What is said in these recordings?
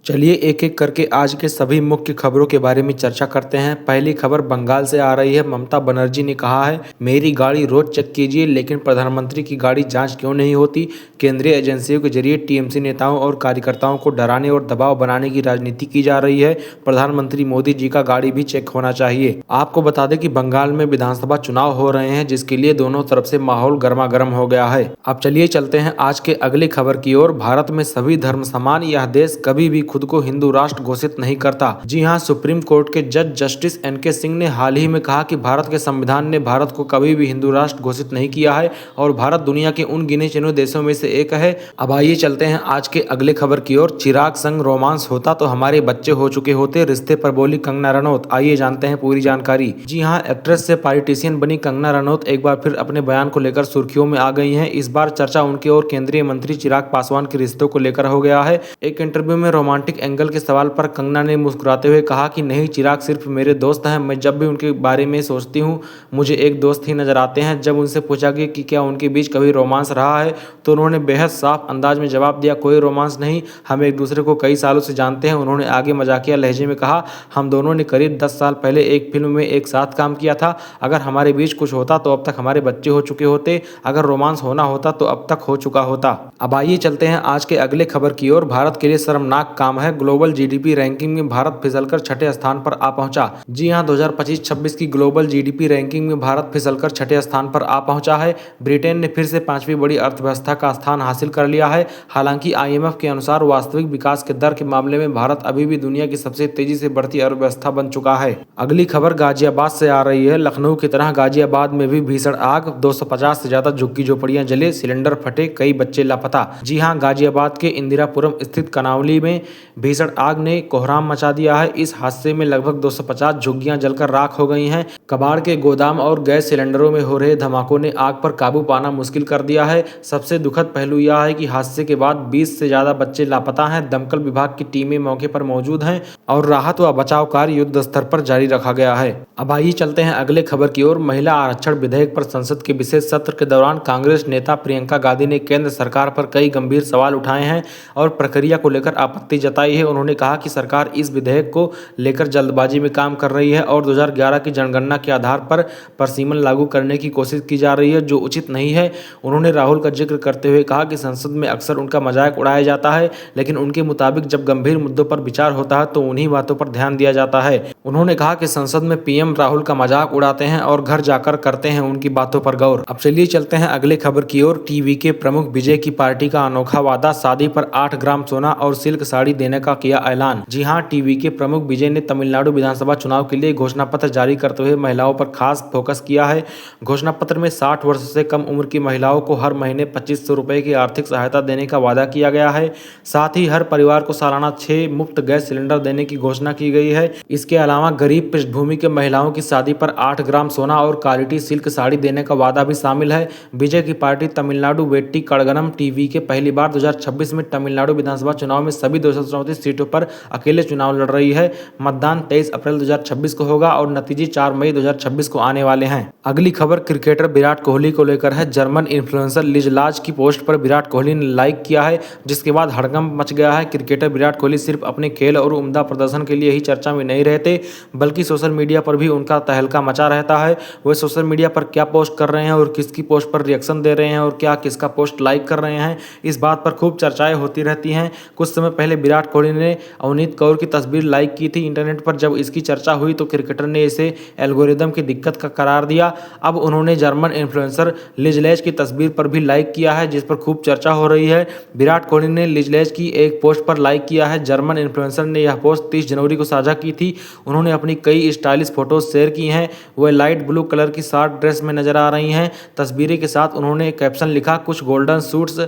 चलिए एक एक करके आज के सभी मुख्य खबरों के बारे में चर्चा करते हैं। पहली खबर बंगाल से आ रही है। ममता बनर्जी ने कहा है, मेरी गाड़ी रोज चेक कीजिए, लेकिन प्रधानमंत्री की गाड़ी जांच क्यों नहीं होती। केंद्रीय एजेंसियों के जरिए टीएमसी नेताओं और कार्यकर्ताओं को डराने और दबाव बनाने की राजनीति की जा रही है। प्रधानमंत्री मोदी जी का गाड़ी भी चेक होना चाहिए। आपको बता दें कि बंगाल में विधानसभा चुनाव हो रहे हैं, जिसके लिए दोनों तरफ से माहौल गर्मा गर्म हो गया है। अब चलिए चलते हैं आज के अगली खबर की ओर। भारत में सभी धर्म समान, यह देश कभी भी खुद को हिंदू राष्ट्र घोषित नहीं करता। जी हां, सुप्रीम कोर्ट के जज जस्टिस एनके सिंह ने हाल ही में कहा कि भारत के संविधान ने भारत को कभी भी हिंदू राष्ट्र घोषित नहीं किया है और भारत दुनिया के उन गिने चुने देशों में से एक है। अब आइए चलते हैं आज के अगले खबर की ओर। चिराग संग रोमांस होता तो हमारे बच्चे हो चुके होते, रिश्ते पर बोली कंगना रनौत। आइए जानते हैं पूरी जानकारी। जी हां, एक्ट्रेस से पॉलिटिशियन बनी कंगना रनौत एक बार फिर अपने बयान को लेकर सुर्खियों में आ गई हैं। इस बार चर्चा उनके और केंद्रीय मंत्री चिराग पासवान के रिश्तों को लेकर हो गया है। एक इंटरव्यू में रोमांटिक एंगल के सवाल पर कंगना ने मुस्कुराते हुए कहा कि नहीं, चिराग सिर्फ मेरे दोस्त हैं। मैं जब भी उनके बारे में सोचती हूँ मुझे एक दोस्त ही नजर आते हैं। जब उनसे पूछा गया कि क्या उनके बीच कभी रोमांस रहा है, तो उन्होंने बेहद साफ अंदाज में जवाब दिया, कोई रोमांस नहीं, हम एक दूसरे को कई सालों से जानते हैं। उन्होंने आगे मजाकिया लहजे में कहा, हम दोनों ने करीब 10 साल पहले एक फिल्म में एक साथ काम किया था। अगर हमारे बीच कुछ होता तो अब तक हमारे बच्चे हो चुके होते, अगर रोमांस होना होता तो अब तक हो चुका होता। अब आइए चलते हैं आज के अगले खबर की ओर। भारत के लिए शर्मनाक काम है। ग्लोबल जीडीपी रैंकिंग में भारत फिसलकर छठे स्थान पर आ पहुंचा। जी हां, 2025-26 की ग्लोबल जीडीपी रैंकिंग में भारत फिसलकर छठे स्थान पर आ पहुंचा है। ब्रिटेन ने फिर से 5वीं बड़ी अर्थव्यवस्था का स्थान हासिल कर लिया है। हालांकि आईएमएफ के अनुसार वास्तविक विकास के दर के मामले में भारत अभी भी दुनिया की सबसे तेजी से बढ़ती अर्थव्यवस्था बन चुका है। अगली खबर गाजियाबाद से आ रही है। लखनऊ की तरह गाजियाबाद में भी भीषण आग, 250 से ज्यादा झुग्गी झोपड़ियां जले, सिलेंडर फटे, कई बच्चे लापता। जी हां, गाजियाबाद के इंदिरापुरम स्थित कनावली में भीषण आग ने कोहराम मचा दिया है। इस हादसे में लगभग 250 झुग्गियां जलकर राख हो गई हैं। कबाड़ के गोदाम और गैस सिलेंडरों में हो रहे धमाकों ने आग पर काबू पाना मुश्किल कर दिया है। सबसे दुखद पहलू यह है कि हादसे के बाद 20 से ज्यादा बच्चे लापता हैं। दमकल विभाग की टीमें मौके पर मौजूद हैं और राहत व बचाव कार्य युद्ध स्तर पर जारी रखा गया है। अब आइए चलते हैं अगले खबर की ओर। महिला आरक्षण विधेयक पर संसद के विशेष सत्र के दौरान कांग्रेस नेता प्रियंका गांधी ने केंद्र सरकार पर कई गंभीर सवाल उठाए हैं और प्रक्रिया को लेकर आपत्ति जताई है। उन्होंने कहा कि सरकार इस विधेयक को लेकर जल्दबाजी में काम कर रही है और 2011 की जनगणना के आधार पर परसीमन लागू करने की कोशिश की जा रही है, जो उचित नहीं है। उन्होंने राहुल का जिक्र करते हुए कहा कि संसद में अक्सर उनका मजाक उड़ाया जाता है, लेकिन उनके मुताबिक जब गंभीर मुद्दों पर विचार होता है तो उन्हीं बातों पर ध्यान दिया जाता है। उन्होंने कहा कि संसद में पीएम राहुल का मजाक उड़ाते हैं और घर जाकर करते हैं उनकी बातों पर गौर। अब चलिए चलते हैं अगले खबर की ओर। टीवी के प्रमुख विजय की पार्टी का अनोखा वादा, शादी पर 8 ग्राम सोना और सिल्क साड़ी देने का किया ऐलान। जी हां, टीवी के प्रमुख विजय ने तमिलनाडु विधानसभा चुनाव के लिए घोषणा पत्र जारी करते हुए महिलाओं पर खास फोकस किया है। घोषणा पत्र में 60 वर्ष से कम उम्र की महिलाओं को हर महीने 2500 रुपए की आर्थिक सहायता देने का वादा किया गया है। साथ ही हर परिवार को सालाना 6 मुफ्त गैस सिलेंडर देने की घोषणा की गई है। इसके अलावा गरीब पृष्ठभूमि के महिलाओं की शादी पर 8 ग्राम सोना और क्वालिटी सिल्क साड़ी देने का वादा भी शामिल है। विजय की पार्टी तमिलनाडु वेट्टी कड़गनम टीवी के पहली बार 2026 में तमिलनाडु विधानसभा चुनाव में सभी 234 सीटों पर अकेले चुनाव लड़ रही है। मतदान 23 अप्रैल 2026 को होगा और नतीजे 4 मई 2026 को आने वाले हैं। अगली खबर क्रिकेटर विराट कोहली को लेकर है। जर्मन इन्फ्लुएंसर लिज लाज की पोस्ट पर विराट कोहली ने लाइक किया है, जिसके बाद हड़कंप मच गया है। क्रिकेटर विराट कोहली सिर्फ अपने खेल और उम्दा प्रदर्शन के लिए ही चर्चा में नहीं रहते, बल्कि सोशल मीडिया पर भी उनका तहलका मचा रहता है। वे सोशल मीडिया पर क्या पोस्ट कर रहे हैं और किसकी पोस्ट पर रिएक्शन दे रहे हैं और क्या किसका पोस्ट लाइक कर रहे हैं, इस बात पर खूब चर्चाएं होती रहती हैं। कुछ समय पहले विराट कोहली ने अवनीत कौर की तस्वीर लाइक की थी इंटरनेट पर। जब इसकी चर्चा हुई तो क्रिकेटर ने इसे एल्गोरिदम की दिक्कत का करार दिया। अब उन्होंने जर्मन इन्फ्लुएंसर लिज लेज की तस्वीर पर भी लाइक किया है, जिस पर खूब चर्चा हो रही है। विराट कोहली ने लिज लेज की एक पोस्ट पर लाइक किया है। जर्मन इन्फ्लुएंसर ने यह पोस्ट 30 जनवरी को साझा की थी। उन्होंने अपनी कई स्टाइलिश फोटोज शेयर की हैं। वह लाइट ब्लू कलर की शॉर्ट ड्रेस में नजर आ रही हैं। तस्वीरें के साथ उन्होंने कैप्शन लिखा, कुछ गोल्डन सूट्स।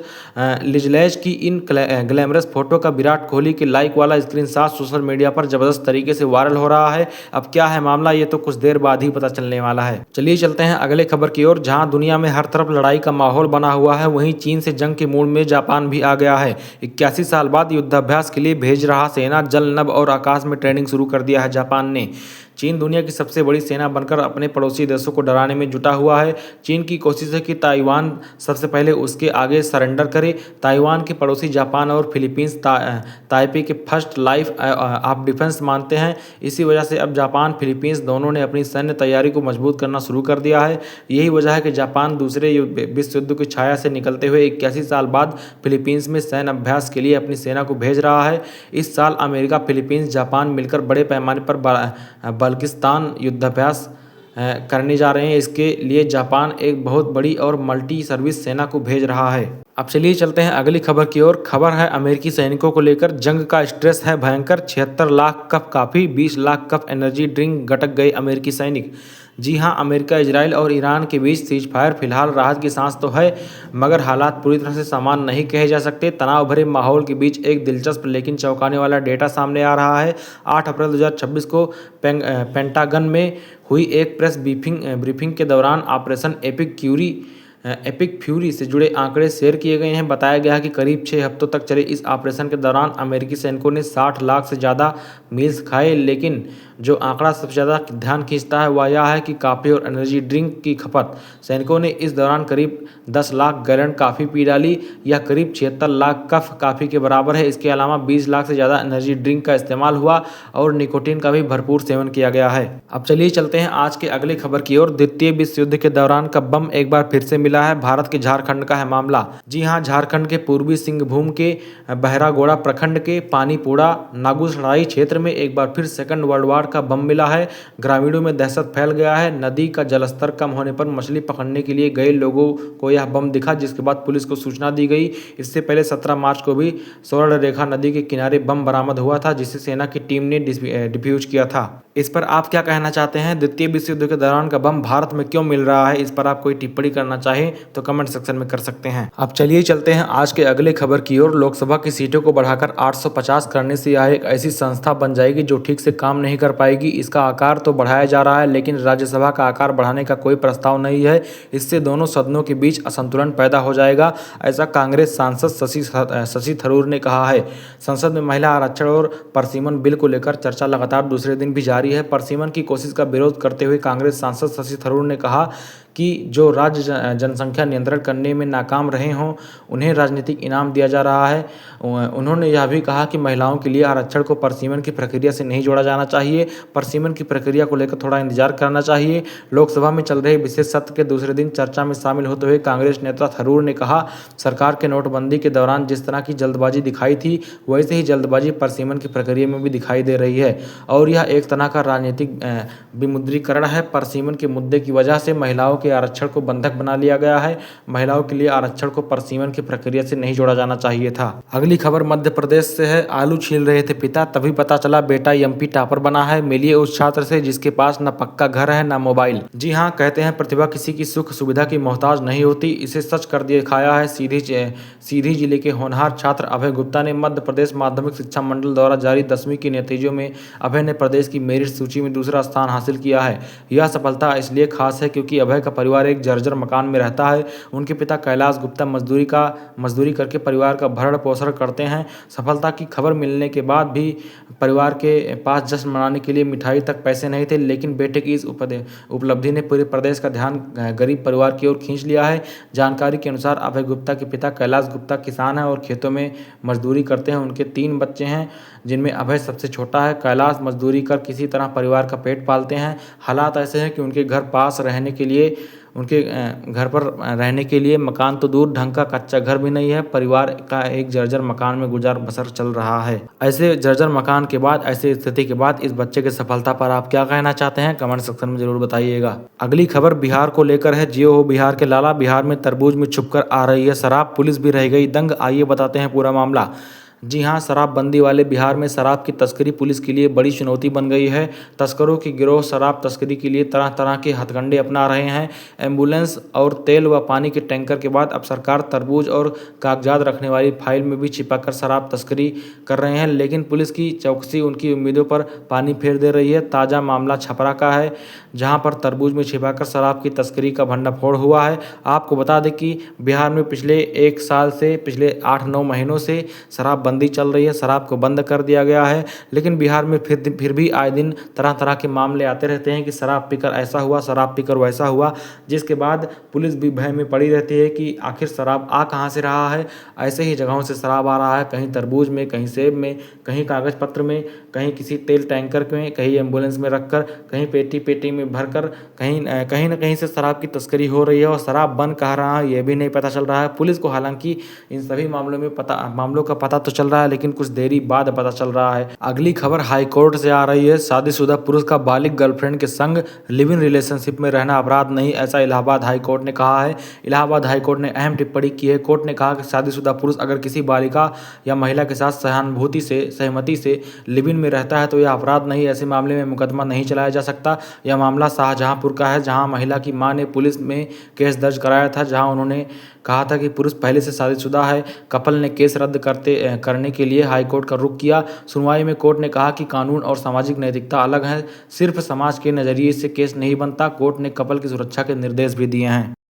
लिज लेज की इन ग्लैमरस फोटो का विराट कोहली के लाइक वाला स्क्रीनशॉट सोशल मीडिया पर जबरदस्त तरीके से वायरल हो रहा है। अब क्या है मामला, ये तो कुछ देर बाद ही पता चलने वाला है। चलिए चलते हैं अगले खबर की ओर। जहां दुनिया में हर तरफ लड़ाई का माहौल बना हुआ है, वहीं चीन से जंग के मूड में जापान भी आ गया है। 81 साल बाद युद्धाभ्यास के लिए भेज रहा सेना, जल, नभ और आकाश में ट्रेनिंग शुरू कर दिया है जापान ने। चीन दुनिया की सबसे बड़ी सेना बनकर अपने पड़ोसी देशों को डराने में जुटा हुआ है। चीन की कोशिश है कि ताइवान सबसे पहले उसके आगे सरेंडर करे। ताइवान के पड़ोसी जापान और फिलीपींस ताइपे के फर्स्ट लाइफ ऑफ डिफेंस मानते हैं। इसी वजह से अब जापान फिलीपींस दोनों ने अपनी सैन्य तैयारी को मजबूत करना शुरू कर दिया है। यही वजह है कि जापान दूसरे विश्व युद्ध की छाया से निकलते हुए 81 साल बाद फिलीपींस में सैन्य अभ्यास के लिए अपनी सेना को भेज रहा है। इस साल अमेरिका, फिलीपींस, जापान मिलकर बड़े पैमाने पर बल्किस्तान युद्धाभ्यास करने जा रहे हैं। इसके लिए जापान एक बहुत बड़ी और मल्टी सर्विस सेना को भेज रहा है। अब चलिए चलते हैं अगली खबर की ओर। खबर है अमेरिकी सैनिकों को लेकर, जंग का स्ट्रेस है भयंकर। 76 lakh cup coffee, 20 lakh cup energy drink गटक गए अमेरिकी सैनिक। जी हां, अमेरिका, इजराइल और ईरान के बीच सीज फायर फिलहाल राहत की सांस तो है, मगर हालात पूरी तरह से सामान्य नहीं कहे जा सकते। तनाव भरे माहौल के बीच एक दिलचस्प लेकिन चौंकाने वाला डेटा सामने आ रहा है। 8 अप्रैल 2026 को पेंटागन में हुई एक प्रेस ब्रीफिंग के दौरान ऑपरेशन एपिक फ्यूरी से जुड़े आंकड़े शेयर किए गए हैं। बताया गया है कि करीब 6 हफ्तों तक चले इस ऑपरेशन के दौरान अमेरिकी सैनिकों ने 60 लाख से ज़्यादा मील्स खाए, लेकिन जो आंकड़ा सबसे ज़्यादा ध्यान खींचता है वह यह है कि कॉफ़ी और एनर्जी ड्रिंक की खपत। सैनिकों ने इस दौरान करीब 10 लाख गैलन कॉफ़ी पी डाली, यह करीब 76 लाख कप कॉफ़ी के बराबर है। इसके अलावा 20 लाख से ज़्यादा एनर्जी ड्रिंक का इस्तेमाल हुआ और निकोटीन का भी भरपूर सेवन किया गया है। अब चलिए चलते हैं आज के अगली खबर की ओर। द्वितीय विश्व युद्ध के दौरान का बम एक बार फिर से मिला है। भारत के झारखंड का है मामला। जी हाँ, झारखंड के पूर्वी सिंहभूम के बहरागोड़ा प्रखंड के पानीपुरा नागुसराई क्षेत्र में एक बार फिर सेकंड वर्ल्ड वॉर का बम मिला है। ग्रामीणों में दहशत फैल गया है। नदी का जलस्तर कम होने पर मछली पकड़ने के लिए गए लोगों को यह बम दिखा, जिसके बाद पुलिस को सूचना दी गई। इससे पहले 17 मार्च को भी स्वर्ण रेखा नदी के किनारे बम बरामद हुआ था, जिसे सेना की टीम ने डिफ्यूज किया था। इस पर आप क्या कहना चाहते हैं? द्वितीय विश्व युद्ध के दौरान का बम भारत में क्यों मिल रहा है? इस पर आप कोई टिप्पणी करना चाहें तो कमेंट सेक्शन में कर सकते हैं। अब चलिए चलते हैं आज के अगले खबर की ओर। लोकसभा की सीटों को बढ़ाकर 850 करने से यह एक ऐसी संस्था बन जाएगी जो ठीक से काम नहीं कर पाएगी। इसका आकार तो बढ़ाया जा रहा है, लेकिन राज्यसभा का आकार बढ़ाने का कोई प्रस्ताव नहीं है। इससे दोनों सदनों के बीच असंतुलन पैदा हो जाएगा, ऐसा कांग्रेस सांसद शशि थरूर ने कहा है। संसद में महिला आरक्षण और परसीमन बिल को लेकर चर्चा लगातार दूसरे दिन भी जारी है। परसीमन की कोशिश का विरोध करते हुए कांग्रेस सांसद शशि थरूर ने कहा कि जो राज्य जनसंख्या नियंत्रण करने में नाकाम रहे हों उन्हें राजनीतिक इनाम दिया जा रहा है। उन्होंने यह भी कहा कि महिलाओं के लिए आरक्षण को परसीमन की प्रक्रिया से नहीं जोड़ा जाना चाहिए। परसीमन की प्रक्रिया को लेकर थोड़ा इंतजार करना चाहिए। लोकसभा में चल रहे विशेष सत्र के दूसरे दिन चर्चा में शामिल होते हुए कांग्रेस नेता थरूर ने कहा, सरकार के नोटबंदी के दौरान जिस तरह की जल्दबाजी दिखाई थी, वैसे ही जल्दबाजी परसीमन की प्रक्रिया में भी दिखाई दे रही है और यह एक तरह का राजनीतिक विमुद्रीकरण है। परसीमन के मुद्दे की वजह से महिलाओं के आरक्षण को बंधक बना लिया गया है। महिलाओं के लिए आरक्षण को परसीमन की प्रक्रिया से नहीं जोड़ा जाना चाहिए था। अगली खबर मध्य प्रदेश से है। आलू छील रहे थे पिता, तभी पता चला बेटा एमपी टॉपर बना है। मिलिए उस छात्र से जिसके पास न पक्का घर है न मोबाइल। जी हाँ, कहते हैं प्रतिभा किसी की सुख सुविधा की मोहताज नहीं होती। इसे सच कर दिखाया है सीधी जिले के होनहार छात्र अभय गुप्ता ने। मध्य प्रदेश माध्यमिक शिक्षा मंडल द्वारा जारी 10वीं के नतीजों में अभय ने प्रदेश की मेरिट सूची में दूसरा स्थान हासिल किया है। यह सफलता इसलिए खास है क्योंकि अभय का परिवार एक जर्जर मकान में रहता है। उनके पिता कैलाश गुप्ता मजदूरी करके परिवार का भरण पोषण करते हैं। सफलता की खबर मिलने के बाद भी परिवार के पास जश्न मनाने के लिए मिठाई तक पैसे नहीं थे, लेकिन बेटे की इस उपलब्धि ने पूरे प्रदेश का ध्यान गरीब परिवार की ओर खींच लिया है। जानकारी के अनुसार अभय गुप्ता के पिता कैलाश गुप्ता किसान हैं और खेतों में मजदूरी करते हैं। उनके 3 बच्चे हैं, जिनमें अभय सबसे छोटा है। कैलाश मजदूरी कर किसी तरह परिवार का पेट पालते हैं। हालात ऐसे हैं कि उनके घर पर रहने के लिए मकान तो दूर, ढंग का कच्चा घर भी नहीं है। परिवार का एक जर्जर मकान में गुजर बसर चल रहा है। ऐसे जर्जर मकान के बाद, ऐसी स्थिति के बाद इस बच्चे की सफलता पर आप क्या कहना चाहते हैं? कमेंट सेक्शन में जरूर बताइएगा। अगली खबर बिहार को लेकर है। जियो हो बिहार के लाला, बिहार में तरबूज में छुपकर आ रही है शराब, पुलिस भी रह गई दंग। आइए बताते हैं पूरा मामला। जी हाँ, शराबबंदी वाले बिहार में शराब की तस्करी पुलिस के लिए बड़ी चुनौती बन गई है। तस्करों की गिरोह शराब तस्करी के लिए तरह तरह के हथकंडे अपना रहे हैं। एम्बुलेंस और तेल व पानी के टैंकर के बाद अब सरकार तरबूज और कागजात रखने वाली फाइल में भी छिपाकर शराब तस्करी कर रहे हैं, लेकिन पुलिस की चौकसी उनकी उम्मीदों पर पानी फेर दे रही है। ताज़ा मामला छपरा का है, जहाँ पर तरबूज में छिपाकर शराब की तस्करी का भंडाफोड़ हुआ है। आपको बता दें कि बिहार में पिछले 1 साल से पिछले 8-9 महीनों से शराब शराबबंदी चल रही है, शराब को बंद कर दिया गया है, लेकिन बिहार में फिर भी आए दिन तरह तरह के मामले आते रहते हैं कि शराब पीकर ऐसा हुआ, शराब पीकर वैसा हुआ, जिसके बाद पुलिस भी भय में पड़ी रहती है कि आखिर शराब आ कहाँ से रहा है। ऐसे ही जगहों से शराब आ रहा है, कहीं तरबूज में, कहीं सेब में, कहीं कागज पत्र में, कहीं किसी तेल टैंकर में, कहीं एम्बुलेंस में रखकर, कहीं पेटी पेटी में भरकर, कहीं न कहीं से शराब की तस्करी हो रही है और शराब बन कहाँ रहा है ये भी नहीं पता चल रहा है। पुलिस को हालांकि इन सभी मामलों का पता तो चल रहा है, लेकिन कुछ देरी बाद पता चल रहा है। अगली खबर हाई कोर्ट से आ रही है। शादीशुदा पुरुष का बालिग गर्लफ्रेंड के संग लिव इन रिलेशनशिप में रहना अपराध नहीं, ऐसा इलाहाबाद हाई कोर्ट ने कहा है। इलाहाबाद हाई कोर्ट ने अहम टिप्पणी की है। कोर्ट ने कहा कि शादीशुदा पुरुष अगर किसी बालिका या महिला के साथ सहमति से लिव इन में रहता है तो यह अपराध नहीं, ऐसे मामले में मुकदमा नहीं चलाया जा सकता। यह मामला शाहजहांपुर का है, जहां महिला की मां ने पुलिस में केस दर्ज कराया था, जहां उन्होंने कहा था कि पुरुष पहले से शादीशुदा है। कपल ने केस रद्द करने के लिए हाईकोर्ट का रुख किया। सुनवाई में कोर्ट ने कहा कि कानून और सामाजिक नैतिकता अलग है, सिर्फ समाज के नजरिए से केस नहीं बनता। कोर्ट ने कपल की सुरक्षा के निर्देश भी दिए हैं।